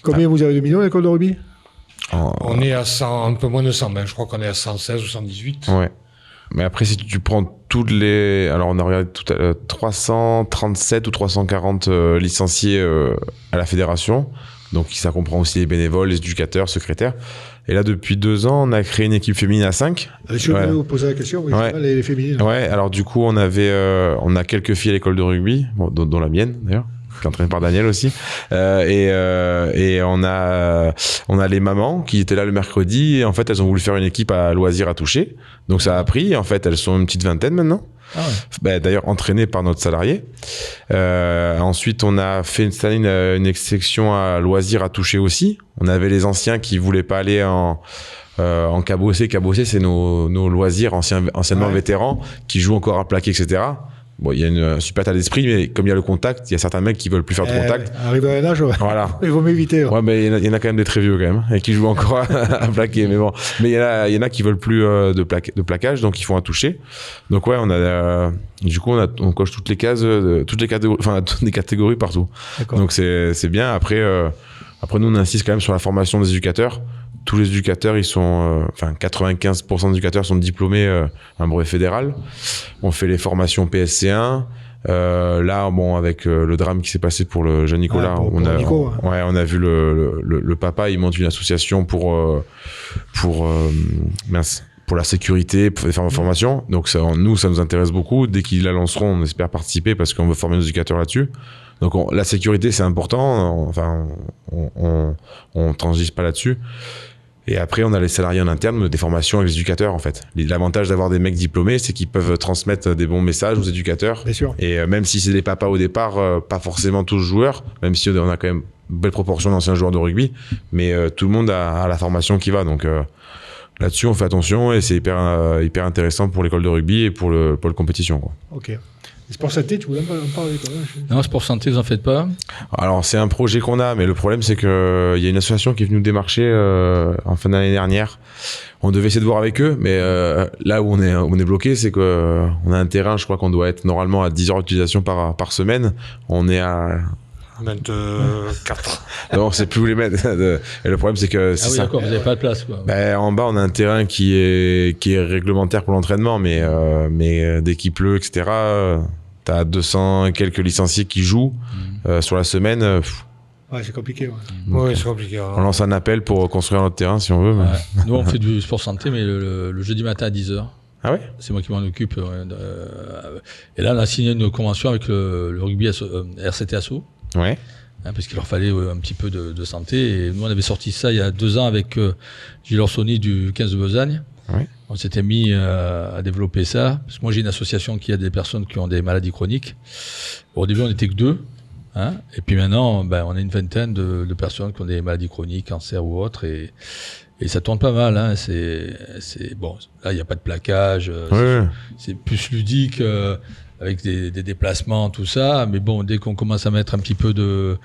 Combien vous avez de minots à l'école de rugby? On est à 100, un peu moins de 120. Je crois qu'on est à 116 ou 118. Ouais. Mais après, si tu prends toutes les... Alors, on a regardé tout à l'heure, 337 ou 340 licenciés à la fédération. Donc, ça comprend aussi les bénévoles, les éducateurs, secrétaires. Et là, depuis 2 ans, on a créé une équipe féminine à 5. Je vais vous poser la question, oui, Ouais. les féminines. Ouais, alors du coup, on a quelques filles à l'école de rugby, bon, dont la mienne, d'ailleurs, qui est entraînée par Daniel aussi. Et on a les mamans qui étaient là le mercredi. Et en fait, elles ont voulu faire une équipe à loisirs à toucher. Donc, ça a pris. En fait, elles sont une petite vingtaine maintenant. Ah ouais. Ben, d'ailleurs entraîné par notre salarié. Ensuite, on a fait cette année une section à loisirs à toucher aussi. On avait les anciens qui voulaient pas aller en cabossé. Cabossé, c'est nos loisirs anciennement vétérans qui jouent encore à plaquer, etc. Bon, il y a une super état d'esprit, mais comme il y a le contact, il y a certains mecs qui veulent plus faire de contact. Arrivé à un âge, Voilà. il vaut mieux éviter. Ouais, mais il y en a quand même des très vieux quand même, et qui jouent encore à plaquer. Mais bon, mais il y en a qui veulent plus de plaquage, donc ils font un toucher. Donc ouais, du coup on coche toutes les cases, toutes les catégories, enfin toutes les catégories partout. D'accord. Donc c'est bien. Après nous on insiste quand même sur la formation des éducateurs. Tous les éducateurs, 95% des éducateurs sont diplômés à un brevet fédéral. On fait les formations PSC1. Là, bon, avec le drame qui s'est passé pour le jeune Nicolas, pour Nico, on a vu le papa, il monte une association pour la sécurité, pour faire formation. Donc ça nous intéresse beaucoup. Dès qu'ils la lanceront, on espère participer parce qu'on veut former nos éducateurs là-dessus. Donc la sécurité, c'est important. Enfin, on transige pas là-dessus. Et après, on a les salariés en interne, des formations avec les éducateurs, en fait. L'avantage d'avoir des mecs diplômés, c'est qu'ils peuvent transmettre des bons messages aux éducateurs. Bien sûr. Et même si c'est des papas au départ, pas forcément tous joueurs, même si on a quand même une belle proportion d'anciens joueurs de rugby, mais tout le monde a la formation qui va. Donc là-dessus, on fait attention et c'est hyper intéressant pour l'école de rugby et pour le compétition, quoi. Ok. Les sports santé, tu voulais en parler quand même? Non, sport santé, vous en faites pas? Alors, c'est un projet qu'on a, mais le problème, c'est que il y a une association qui est venue nous démarcher en fin d'année dernière. On devait essayer de voir avec eux, mais là où on est bloqué, c'est que on a un terrain, je crois qu'on doit être normalement à 10 heures d'utilisation par semaine. On est à 24. non, on sait plus où les mettre. Et le problème, c'est que Ah oui, d'accord, vous n'avez pas de place, quoi. Ben, en bas, on a un terrain qui est réglementaire pour l'entraînement, mais dès qu'il pleut, etc., t'as 200 et quelques licenciés qui jouent sur la semaine. Ouais, c'est compliqué. Ouais. Oui, c'est compliqué. On lance un appel pour construire notre terrain, si on veut. Mais... Ouais. Nous, on fait du sport santé, mais le jeudi matin à 10h. Ah ouais? C'est moi qui m'en occupe. Et là, on a signé une convention avec le rugby RCT Asso. Ouais. Parce qu'il leur fallait un petit peu de santé. Et nous, on avait sorti ça il y a 2 ans avec Gilles Orsoni du 15 de Besagne. Ouais. On s'était mis à développer ça. Parce que moi, j'ai une association qui a des personnes qui ont des maladies chroniques. Au début, on n'était que 2. Hein, et puis maintenant, on a une vingtaine de personnes qui ont des maladies chroniques, cancer ou autres. Et ça tourne pas mal. Hein. Bon, là, il n'y a pas de plaquage. C'est plus ludique. Avec des déplacements, tout ça, mais bon, dès qu'on commence à mettre un petit peu de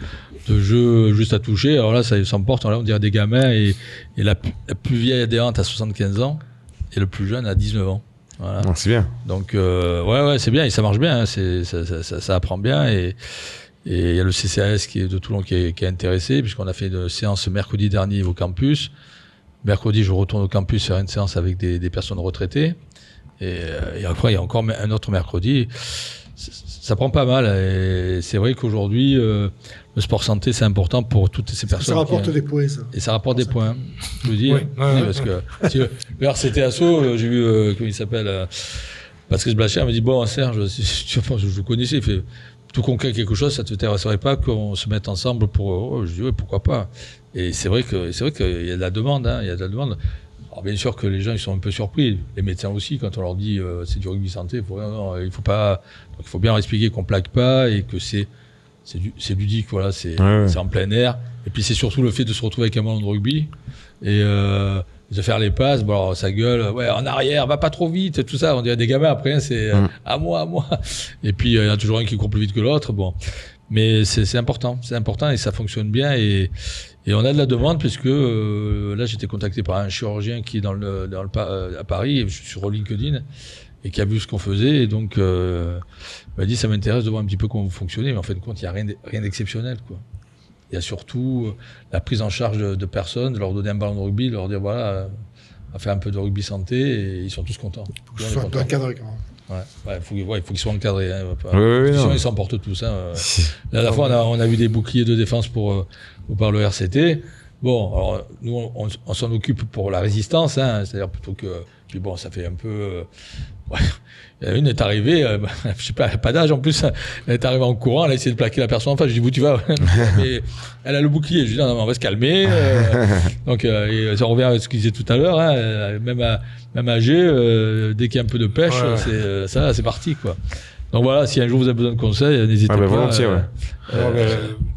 jeu juste à toucher, alors là, ça s'emporte, là, on dirait des gamins, et la plus vieille adhérente a 75 ans, et le plus jeune a 19 ans. Voilà. C'est bien. Donc, ouais, c'est bien, et ça marche bien, hein, ça apprend bien, et il y a le CCAS qui est de Toulon qui est intéressé, puisqu'on a fait une séance mercredi dernier au campus. Mercredi, je retourne au campus faire une séance avec des personnes retraitées. Et après, il y a encore un autre mercredi. Ça prend pas mal. Et c'est vrai qu'aujourd'hui, le sport santé, c'est important pour toutes ces personnes. Ça rapporte des points, ça. Et ça rapporte des points. Je vous dis. Oui. Parce que le RCT Asso, j'ai vu, comment il s'appelle, Patrice Blacher m'a dit, bon, Serge, je vous connaissais, il fait, tout qu'on crée quelque chose, ça te t'intéresserait pas qu'on se mette ensemble pour. Je dis, oui, pourquoi pas. Et c'est vrai qu'il y a de la demande, hein, il y a de la demande. Alors bien sûr que les gens ils sont un peu surpris, les médecins aussi, quand on leur dit c'est du rugby santé, il faut pas, donc il faut bien leur expliquer qu'on plaque pas et que c'est ludique, voilà, c'est en plein air. Et puis c'est surtout le fait de se retrouver avec un ballon de rugby et de faire les passes. Bon, alors, ça gueule, ouais, en arrière, va pas trop vite, tout ça. On dirait des gamins après, hein, c'est à moi. Et puis, il y en a toujours un qui court plus vite que l'autre. Bon. Mais c'est important et ça fonctionne bien. Et on a de la demande puisque là, j'étais contacté par un chirurgien qui est à Paris, sur LinkedIn, et qui a vu ce qu'on faisait. Et donc, il m'a dit, ça m'intéresse de voir un petit peu comment vous fonctionnez. Mais en fin de compte, il n'y a rien d'exceptionnel, quoi. Il y a surtout la prise en charge de personnes, de leur donner un ballon de rugby, de leur dire voilà, on va faire un peu de rugby santé, et ils sont tous contents. Il faut bien encadré quand même. Il faut qu'ils soient encadrés. Hein, sinon, ils s'emportent tous. Hein. La dernière fois, on a vu des boucliers de défense par le RCT. Bon, alors nous, on s'en occupe pour la résistance, hein, c'est-à-dire plutôt que. Puis bon, ça fait un peu. Une est arrivée, je sais pas d'âge en plus, elle est arrivée en courant, elle a essayé de plaquer la personne en face. Je dis, où tu vas? Mais elle a le bouclier. Je dis, non, on va se calmer. Donc, et ça revient à ce qu'il disait tout à l'heure, hein, même âgé, dès qu'il y a un peu de pêche, c'est parti, quoi. Donc voilà, si un jour vous avez besoin de conseils, n'hésitez pas. Volontiers,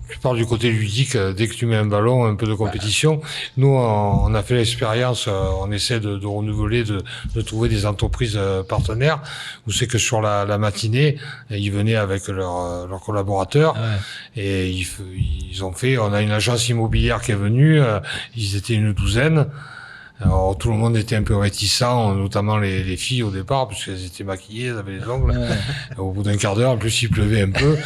tu parles du côté ludique, dès que tu mets un ballon, un peu de compétition. Nous, on a fait l'expérience, on essaie de renouveler, de trouver des entreprises partenaires, où c'est que sur la matinée, ils venaient avec leurs collaborateurs, et on a une agence immobilière qui est venue, ils étaient une douzaine. Alors tout le monde était un peu réticent, notamment les filles au départ, parce qu'elles étaient maquillées, elles avaient les ongles. Au bout d'un quart d'heure, en plus il pleuvait un peu.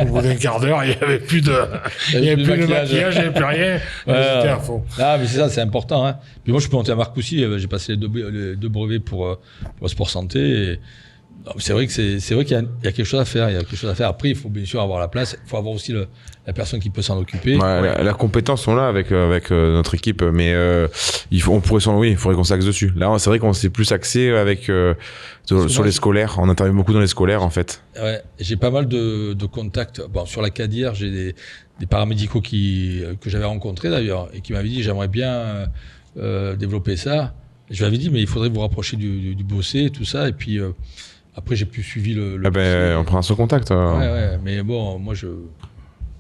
Au bout d'un quart d'heure, il y avait plus de maquillage, il n'y avait plus rien. Elles étaient à fond. Ah, mais c'est ça, c'est important. Hein. Puis moi, je peux monter à Marcoussis. J'ai passé les deux brevets pour le sport santé. Et... Non, c'est vrai qu'il y a quelque chose à faire. Il y a quelque chose à faire. Après, il faut bien sûr avoir la place. Il faut avoir aussi la personne qui peut s'en occuper. La compétence sont là avec notre équipe, mais il faudrait qu'on s'axe dessus. Là, c'est vrai qu'on s'est plus axé sur les scolaires. On intervient beaucoup dans les scolaires, en fait. Ouais, j'ai pas mal de contacts. Bon, sur la Cadière, j'ai des paramédicaux que j'avais rencontrés d'ailleurs et qui m'avaient dit j'aimerais bien développer ça. Je lui avais dit mais il faudrait vous rapprocher du Bossé et tout ça. Et puis après, j'ai plus suivi on prend son contact. Ouais, mais bon, moi,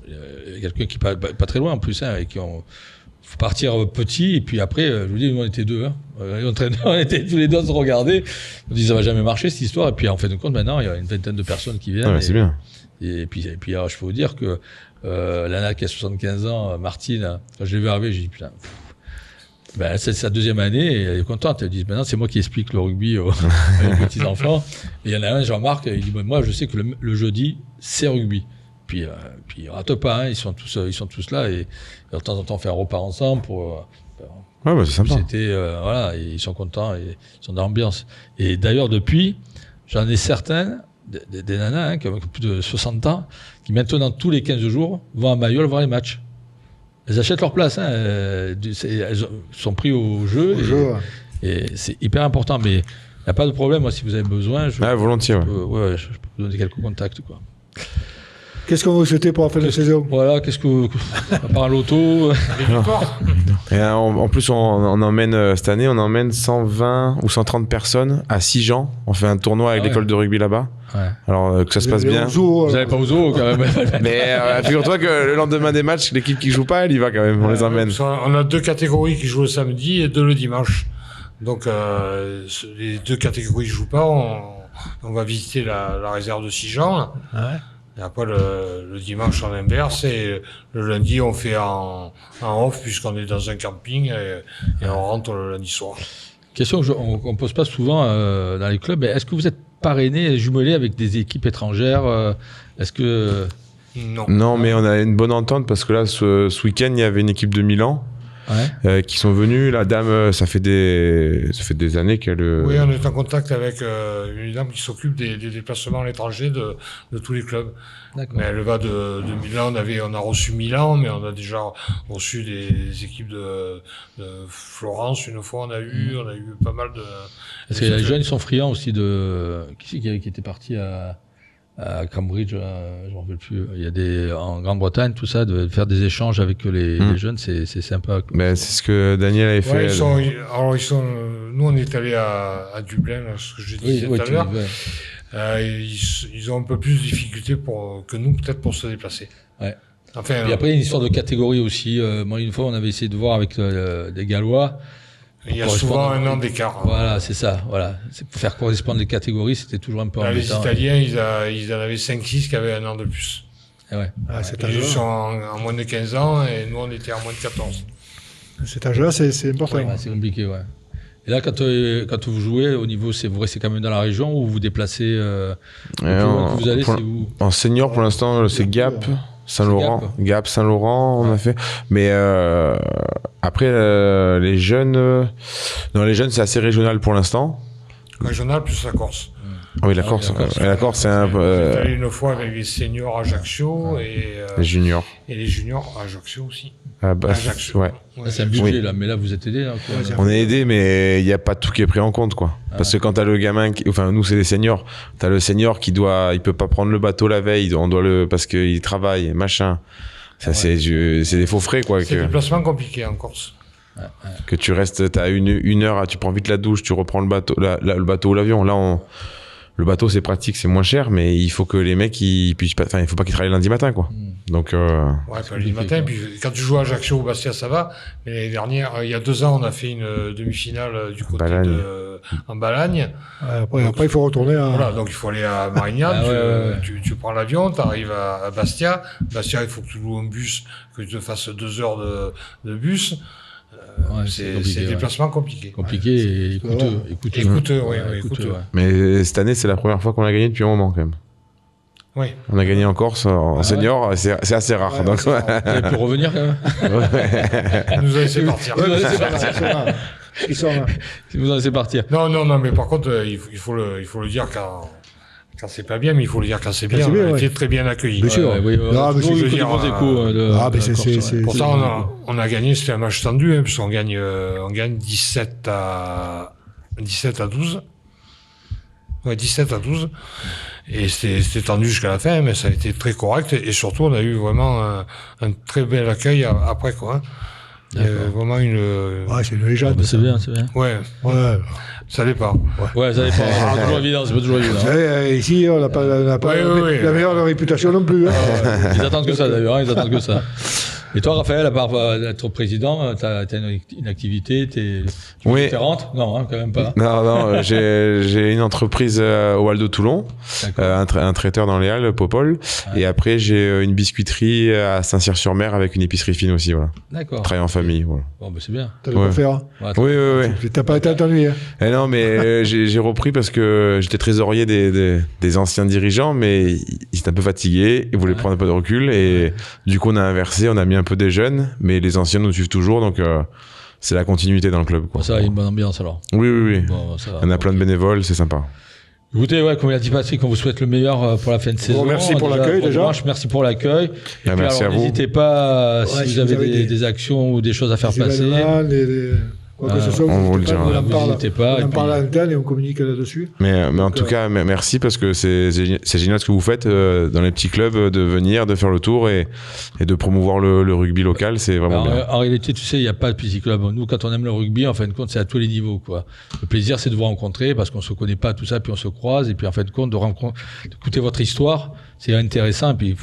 il y a quelqu'un qui est pas très loin en plus, hein, et qui faut partir petit, et puis après, je vous dis, nous, on était deux, hein. On était tous les deux à se regarder. On dit, ça va jamais marcher, cette histoire, et puis en fin de compte, maintenant, il y a une vingtaine de personnes qui viennent. C'est bien. Et puis alors, je peux vous dire que Lana, qui a 75 ans, Martine, quand je l'ai vu arriver, j'ai dit, putain, c'est sa deuxième année et elle est contente. Elle dit maintenant c'est moi qui explique le rugby aux petits enfants. Et il y en a un, Jean-Marc, il dit moi je sais que le jeudi c'est rugby. Puis rate pas, hein, ils sont tous là et de temps en temps on fait un repas ensemble pour. C'est sympa. C'était et ils sont contents et ils sont dans l'ambiance. Et d'ailleurs depuis, j'en ai certains des nanas, hein, qui ont plus de 60 ans, qui maintenant tous les 15 jours vont à Mayol voir les matchs. Elles achètent leur place, hein. Elles sont pris au jeu. Et c'est hyper important, mais il n'y a pas de problème. Moi, si vous avez besoin, volontiers. Je peux vous donner quelques contacts, quoi. Qu'est-ce qu'on vous souhaitez pour la fin de saison? Voilà, à part un loto. Et en plus, on emmène cette année, on emmène 120 ou 130 personnes à Sijan. On fait un tournoi avec l'école de rugby là-bas. Ouais. Alors que ça se passe bien. Vous n'allez pas au zoo quand même. Mais figure-toi que le lendemain des matchs, l'équipe qui joue pas, elle y va quand même. On les emmène. On a 2 catégories qui jouent le samedi et 2 le dimanche. Donc les 2 catégories qui jouent pas, on va visiter la réserve de Sijan. Ouais. Et après, le dimanche, on inverse, et le lundi, on fait en off, puisqu'on est dans un camping, et on rentre le lundi soir. Question qu'on pose pas souvent dans les clubs, est-ce que vous êtes parrainé, jumelé avec des équipes étrangères? Est-ce que... Non, mais on a une bonne entente, parce que là, ce week-end, il y avait une équipe de Milan. Qui sont venus. La dame, ça fait des années qu'elle... Oui, on est en contact avec une dame qui s'occupe des déplacements à l'étranger de tous les clubs. D'accord. Mais elle va de Milan. On a reçu Milan, mais on a déjà reçu des équipes de Florence. Une fois, on a eu pas mal de... Est-ce que les jeunes, ils sont friands aussi de... Qui était parti à Cambridge, je ne me rappelle plus. Il y a en Grande-Bretagne, tout ça, de faire des échanges avec les jeunes, c'est sympa. Ben, c'est ce que Daniel avait fait. Nous, on est allés à Dublin, ce que je disais tout à l'heure. Ils ont un peu plus de difficultés que nous, peut-être, pour se déplacer. Ouais. Enfin, et après, il y a une histoire de catégorie aussi. Moi, une fois, on avait essayé de voir avec des Gallois. Il y a souvent un an d'écart. Voilà, c'est ça. Voilà. Pour faire correspondre les catégories, c'était toujours un peu Là, les embêtant. Italiens, ils en avaient 5-6 qui avaient un an de plus. Et ouais. Cet Ils âge-là, sont en moins de 15 ans et nous, on était en moins de 14. c'est important. Ouais, c'est compliqué, ouais. Et là, quand vous jouez, au niveau, vous restez quand même dans la région ou vous vous déplacez le plus loin que vous allez, c'est où? En senior, pour l'instant, c'est Gap, Saint-Laurent. Gap, Saint-Laurent, on a fait. Mais après, les jeunes... non, les jeunes, c'est assez régional pour l'instant. Régional plus la Corse. Ah oui, la Corse. La Corse, c'est un peu... J'étais allé une fois avec les seniors Ajaccio les juniors. et les juniors Ajaccio aussi. Ajaccio. Ouais. Là, c'est un budget, là, mais là, vous êtes aidé. Là, quoi. On est aidé, mais il n'y a pas tout qui est pris en compte, quoi. Parce que quand t'as le gamin, enfin, nous, c'est les seniors. T'as le senior il peut pas prendre le bateau la veille, parce qu'il travaille, machin. Ça, c'est des faux frais, quoi. C'est des placements compliqués en Corse. Que tu restes, t'as une heure, tu prends vite la douche, tu reprends le bateau, le bateau ou l'avion. Là, le bateau, c'est pratique, c'est moins cher, mais il faut que les mecs, il faut pas qu'ils travaillent lundi matin, quoi. Donc, ouais, lundi matin, puis quand tu joues à Ajaccio ou Bastia, ça va. Mais l'année dernière, il y a 2 ans, on a fait une demi-finale du côté en Balagne. Après, il faut retourner à... Voilà, donc il faut aller à Marignane, ouais. tu prends l'avion, tu arrives à Bastia. Bastia, il faut que tu loues un bus, que tu te fasses 2 heures de bus. Ouais, c'est des déplacements compliqués. Compliqué et coûteux. Coûteux. Ouais. mais cette année, c'est la première fois qu'on a gagné depuis un moment, quand même. Oui. On a gagné en Corse, en senior, c'est assez rare. Ouais, donc, Vous avez pu revenir quand même. Il nous a laissé partir. Ils sont là. Si vous en laissez partir. Non, mais par contre, il faut le dire quand c'est pas bien, mais il faut le dire quand c'est bien. c'est bien, On a ouais. été très bien accueillis. Bien sûr. Oui, Non, mais toujours je eu veux des dire, bons échos. De mais la Corse, ouais. Pourtant, on a gagné, c'était un match tendu, hein, puisqu'on gagne 17 à 12. Ouais, 17 à 12. Et c'était tendu jusqu'à la fin, mais ça a été très correct. Et surtout, on a eu vraiment un très bel accueil après, quoi. Hein. Il y avait vraiment une... Ouais, c'est une légende. C'est bien, c'est bien. Ouais, Ouais. ça dépend. Ouais, ça dépend. C'est pas toujours évident, c'est pas toujours évident. Vous savez, ici, on n'a pas la meilleure réputation non plus. Hein. Ils attendent que ça d'ailleurs, ils attendent que ça. Et toi, Raphaël, à part d'être président, t'as une activité, Oui. différente? Non, hein, quand même pas. Non, j'ai une entreprise au Hall de Toulon, un traiteur dans les Halles, Popol, et après j'ai une biscuiterie à Saint-Cyr-sur-Mer avec une épicerie fine aussi, voilà. D'accord. Travailler en famille, voilà. Bon, bah, c'est bien. T'as de quoi faire. Ouais, Oui. T'as pas été entendu. Hein. Eh non, mais j'ai repris parce que j'étais trésorier des anciens dirigeants, mais ils étaient un peu fatigués, ils voulaient prendre un peu de recul, et du coup on a inversé, on a mis un peu des jeunes, mais les anciens nous suivent toujours, donc c'est la continuité dans le club, quoi. Bon, ça a une bonne ambiance alors. Oui. Bon, ça va. On a plein de bénévoles, c'est sympa. Écoutez, comme il a dit Patrick, on vous souhaite le meilleur pour la fin de saison. Merci pour l'accueil, déjà. Dimanche, merci pour l'accueil. Et puis, merci alors, à vous. n'hésitez pas, si vous avez des actions ou des choses à faire Les passer. événements, quoi que ce soit, on vous le dira. on en parle. N'hésitez pas, On et en parle puis- à l'antenne et on communique là-dessus. Mais en tout cas, merci parce que c'est génial ce que vous faites dans les petits clubs, de venir, de faire le tour et de promouvoir le rugby local, c'est vraiment bien. En réalité, tu sais, il n'y a pas de petit club. Nous, quand on aime le rugby, en fin de compte, c'est à tous les niveaux, quoi. Le plaisir, c'est de vous rencontrer parce qu'on se connaît pas, tout ça, puis on se croise, et puis en fin de compte, d'écouter votre histoire, c'est intéressant, et puis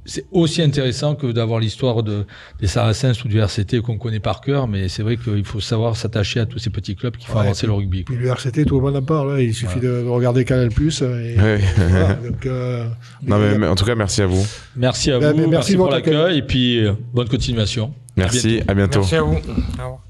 c'est aussi intéressant que d'avoir l'histoire des Saracens ou du RCT qu'on connaît par cœur, mais c'est vrai qu'il faut savoir s'attacher à tous ces petits clubs qui font avancer le rugby, quoi. Puis le RCT, tout le monde en parle. Hein. Il suffit de regarder Canal+. Et voilà, donc, Non, mais en tout cas, merci à vous. Merci à Ben, vous, merci merci de pour votre accueil. l'accueil, et puis bonne continuation. Merci, à bientôt. Merci à vous. Au revoir.